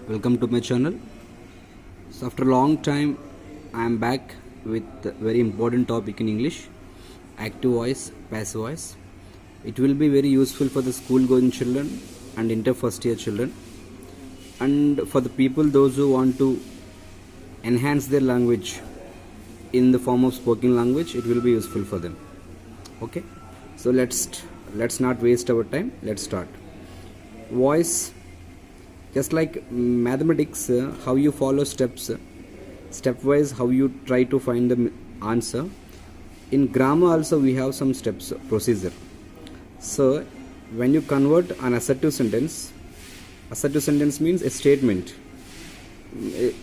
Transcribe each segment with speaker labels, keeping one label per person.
Speaker 1: Welcome to my channel. So after a long time I am back with a very important topic in English, active voice, passive voice. It will be very useful for the school going children and inter first year children, and for the people those who want to enhance their language in the form of spoken language. It will be useful for them. Okay, so let's not waste our time. Let's start. Voice, just like mathematics, how you follow steps, stepwise how you try to find the answer. In grammar also we have some steps, procedure. So when you convert an assertive sentence means a statement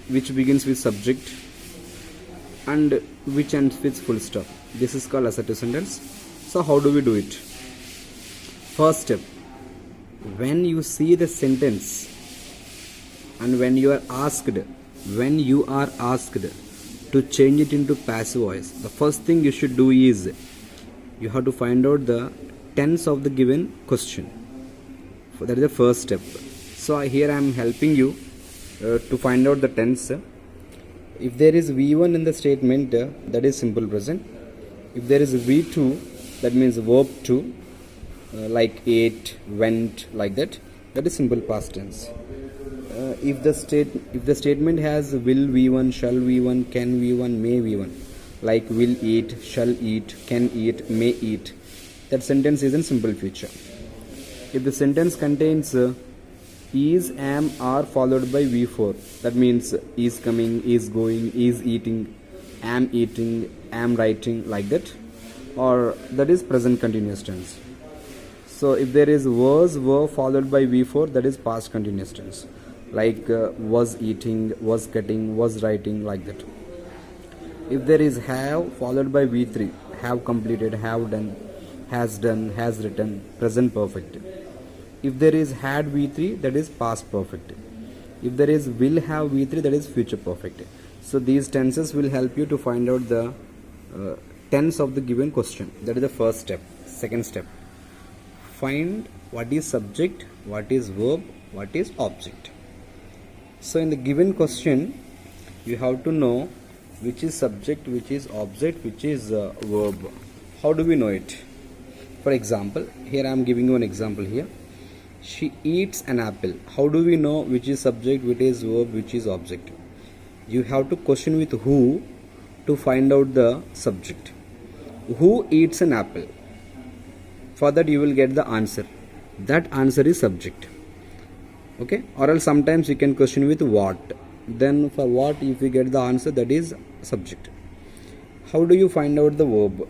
Speaker 1: which begins with subject and which ends with full stop. This is called assertive sentence. So how do we do it? First step, when you see the sentence and when you are asked to change it into passive voice, the first thing you should do is you have to find out the tense of the given question. That is the first step. So here I am helping you to find out the tense. If there is V1 in the statement, that is simple present. If there is V2, that means verb 2, like ate, went, like that is simple past tense. If the statement has will V1, shall V1, can V1, may V1, like will eat, shall eat, can eat, may eat, that sentence is in simple future. If the sentence contains is, am, are followed by V4, that means is coming, is going, is eating, am writing, like that, or that is present continuous tense. So if there is was, were followed by V4, that is past continuous tense, like was eating, was cutting, was writing, like that. If there is have followed by V3, have completed, have done, has written, present perfect. If there is had V3, that is past perfect. If there is will have V3, that is future perfect. So these tenses will help you to find out the tense of the given question. That is the first step. Second step, find what is subject, what is verb, what is object. So in the given question, you have to know which is subject, which is object, which is verb. How do we know it? For example, here I am giving you an example here. She eats an apple. How do we know which is subject, which is verb, which is object? You have to question with who to find out the subject. Who eats an apple? For that you will get the answer. That answer is subject. Okay, or else sometimes you can question with what. Then for what, if you get the answer, that is subject. How do you find out the verb?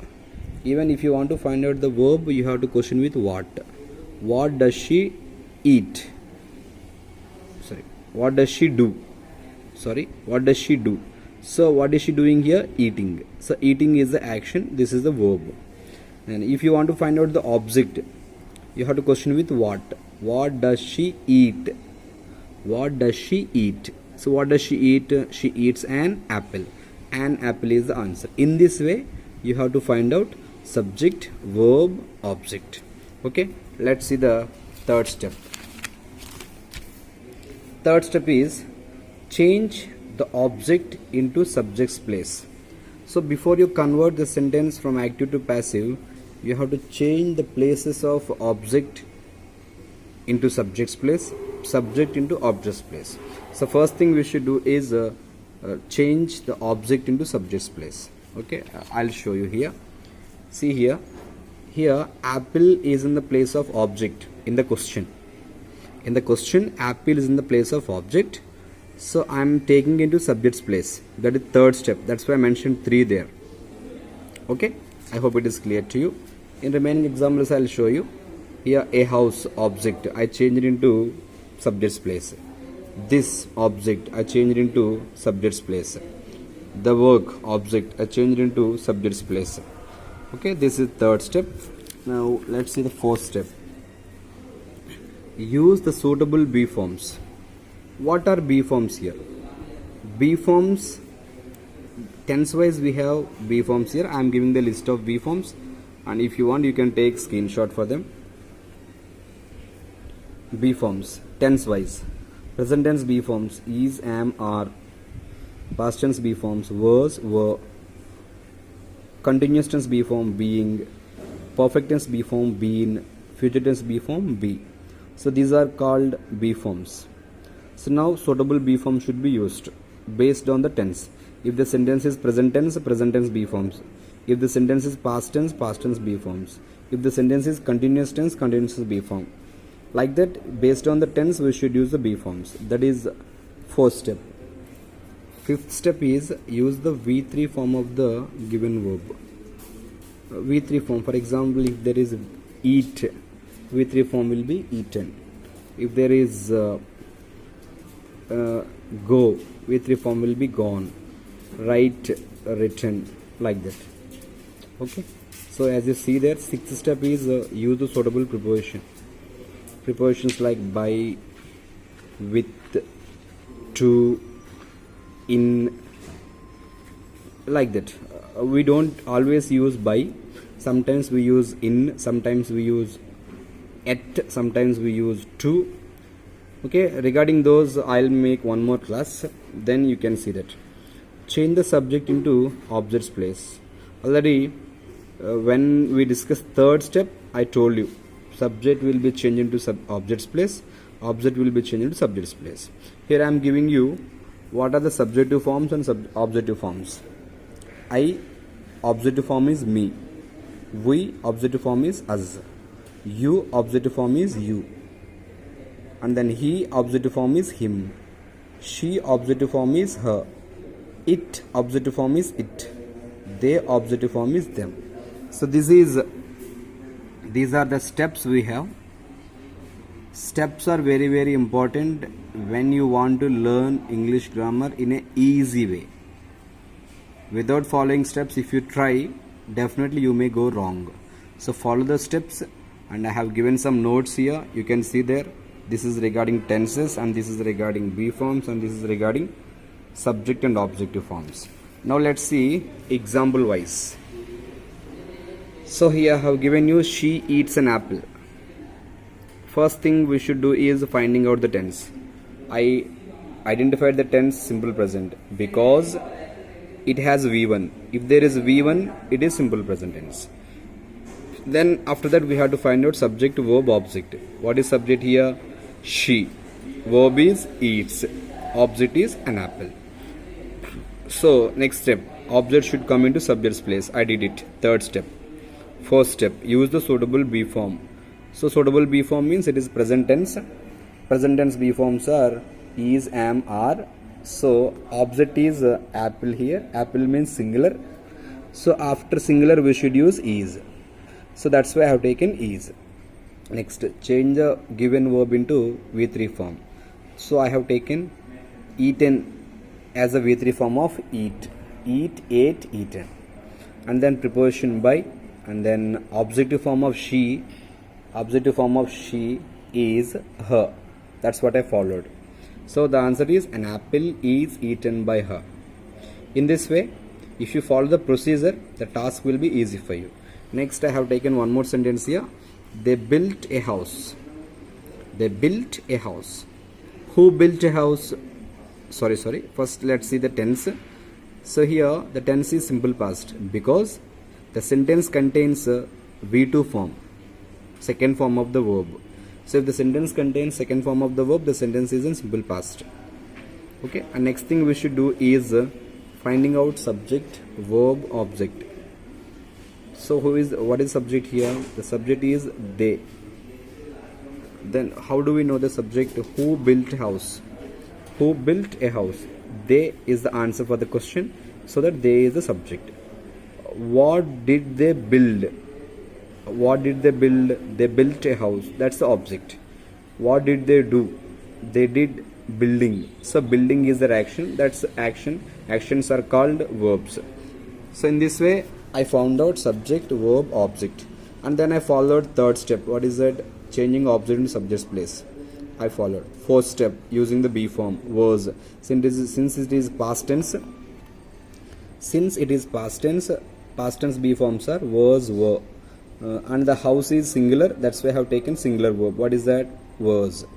Speaker 1: Even if you want to find out the verb, you have to question with what. What does she eat? What does she do? What does she do? So what is she doing here? Eating. So eating is the action, this is the verb. And if you want to find out the object, you have to question with what. What does she eat? What does she eat? So what does she eat? She eats an apple. An apple is the answer. In this way, you have to find out subject, verb, object. Okay, let's see the third step. Third step is change the object into subject's place. So before you convert the sentence from active to passive, you have to change the places of object into subject's place, subject into object's place. So first thing we should do is change the object into subject's place. Okay, I'll show you here. See here apple is in the place of object in the question. In the question, apple is in the place of object. So I'm taking into subject's place. That is third step. That's why I mentioned 3 there. Okay, I hope it is clear to you. In remaining examples I'll show you. Here a house object, I change it into subject's place. This object, I change it into subject's place. The work object, I change it into subject's place. Okay, this is third step. Now let's see the fourth step. Use the suitable B forms. What are B forms here? B forms, tense wise we have B forms here. I am giving the list of B forms, and if you want you can take screenshot for them. B forms, tense wise. Present tense B forms is, am, are. Past tense B forms was, were. Continuous tense B form being. Perfect tense B form been. Future tense B form be. So these are called B forms. So now suitable B form should be used based on the tense. If the sentence is present tense B forms. If the sentence is past tense B forms. If the sentence is continuous tense B form. Like that, based on the tense we should use the B forms. That is fourth step. Fifth step is use the V3 form of the given verb. V3 form, for example, if there is eat, V3 form will be eaten. If there is go, V3 form will be gone. Write, written, like that. Okay. So as you see there, sixth step is use the suitable preposition. Prepositions like by, with, to, in, like that. We don't always use by. Sometimes we use in, sometimes we use at, sometimes we use to. Okay, regarding those I'll make one more class, then you can see that. Change the subject into object's place. Already when we discuss third step, I told you subject will be changed into object's place, object will be changed into subject's place. Here I am giving you what are the subjective forms and objective forms. I, objective form is me. We, objective form is us. You, objective form is you. And then he, objective form is him. She, objective form is her. It, objective form is it. They, objective form is them. So these are the steps we have. Steps are very, very important when you want to learn English grammar in an easy way. Without following steps, if you try, definitely you may go wrong. So follow the steps, and I have given some notes here. You can see there. This is regarding tenses, and this is regarding B forms, and this is regarding subject and objective forms. Now let's see example wise. So here I have given you she eats an apple. First thing we should do is finding out the tense. I identified the tense simple present because it has V1. If there is V1, it is simple present tense. Then after that we have to find out subject, verb, object. What is subject here? She. Verb is eats. Object is an apple. So next step, object should come into subject's place. I did it. Third step. Fourth step, use the suitable B form. So suitable B form means it is present tense. Present tense B forms are is, am, are. So object is apple here. Apple means singular. So after singular we should use is. So that's why I have taken is. Next, change the given verb into V3 form. So I have taken eaten as a V3 form of eat. Eat, ate, eaten. And then preposition by, and then objective form of she. Objective form of she is her. That's what I followed. So the answer is an apple is eaten by her. In this way, if you follow the procedure, the task will be easy for you. Next, I have taken one more sentence here. They built a house. They built a house. Who built a house? Sorry. First, let's see the tense. So here, the tense is simple past because the sentence contains V2 form, second form of the verb. So if the sentence contains second form of the verb, the sentence is in simple past. Okay. And next thing we should do is finding out subject, verb, object. So what is subject here? The subject is they. Then how do we know the subject? Who built a house? Who built a house? They is the answer for the question, so that they is the subject. What did they build? What did they build? They built a house. That's the object. What did they do? They did building. So building is their action. That's action. Actions are called verbs. So in this way, I found out subject, verb, object. And then I followed third step. What is that? Changing object in subject's place. I followed. Fourth step, using the be form, was. Since it is past tense, past tense be forms are was, were. And the house is singular. That's why I have taken singular verb. What is that? Was.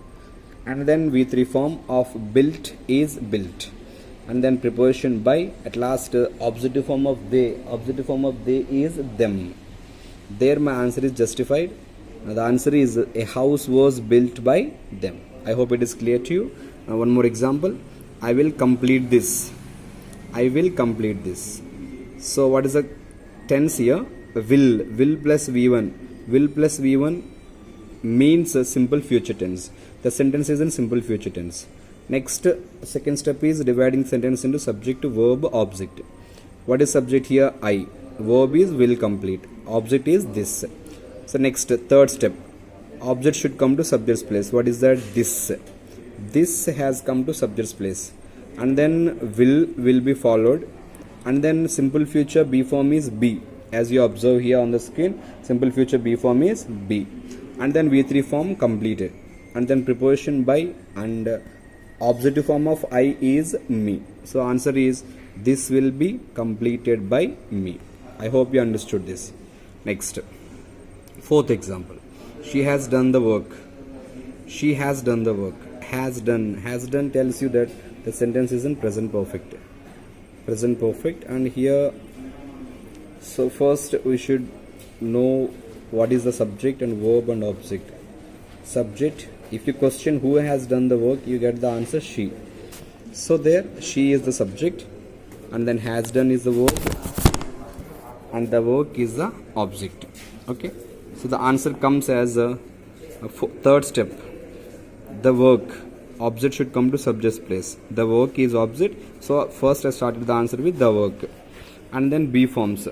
Speaker 1: and then V3 form of built is built, and then preposition by. At last objective form of they is them. There my answer is justified. The answer is a house was built by them. I hope it is clear to you. Now one more example. I will complete this. So what is the tense here? Will plus V1 means a simple future tense. The sentence is in simple future tense. Next, second step is dividing sentence into subject, verb, object. What is subject here? I. Verb is will complete. Object is this. So next, third step. Object should come to subject's place. What is that? This. This has come to subject's place. And then will be followed. And then simple future B form is be. As you observe here on the screen, simple future B form is be. And then V3 form completed. And then preposition by, and objective form of I is me. So answer is this will be completed by me. I hope you understood this. Next, fourth example. She has done the work. She has done the work. Has done tells you that the sentence is in present perfect. And here, so first we should know what is the subject and verb and object. Subject, if you question who has done the work, you get the answer she. So there, she is the subject, and then has done is the verb, and the work is the object. Okay, so the answer comes as a third step. The work, object should come to subject's place. The work is object, so first I started the answer with the work. And then B forms.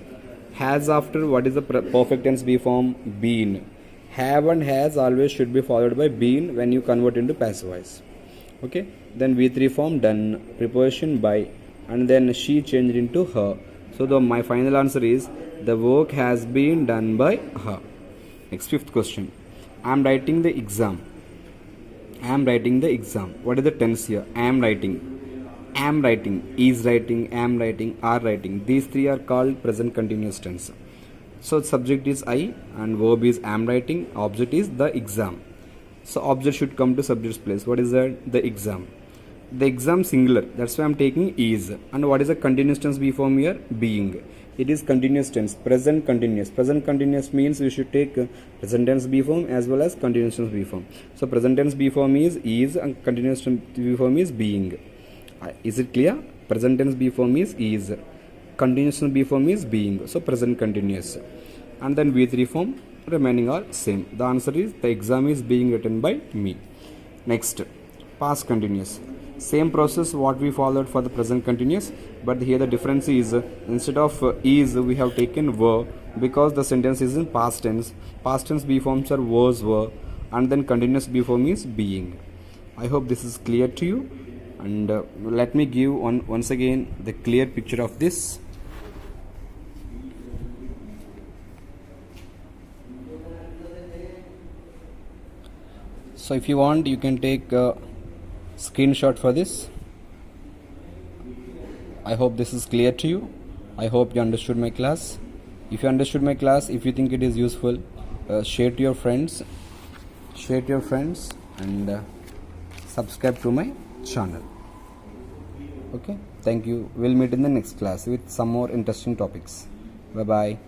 Speaker 1: Has after, what is the perfect tense B form? Been. Have and has always should be followed by been when you convert into passive voice. Okay, then V3 form done, preposition by, and then she changed into her. So my final answer is the work has been done by her. Next, fifth question. I am writing the exam. What is the tense here? Am writing, is writing, am writing, are writing. These three are called present continuous tense. So subject is I and verb is am writing, object is the exam. So object should come to subject's place. What is that? The exam. The exam singular, that's why I am taking is. And what is the continuous tense B form here? Being. It is continuous tense, present continuous. Present continuous means we should take present tense B form as well as continuous tense B form. So present tense B form is and continuous tense B form is being. Is it clear? Present tense B form is, continuous tense B form is being. So present continuous. And then V3 form remaining are same. The answer is the exam is being written by me. Next, past continuous. Same process what we followed for the present continuous, but here the difference is instead of is we have taken were, because the sentence is in past tense. Past tense B forms are was, were, and then continuous B form is being. I hope this is clear to you, and let me give once again the clear picture of this. So if you want, you can take screenshot for this. I hope this is clear to you. I hope you understood my class. If you understood my class, if you think it is useful, share to your friends, and subscribe to my channel. Okay, thank you. We'll meet in the next class with some more interesting topics. Bye bye.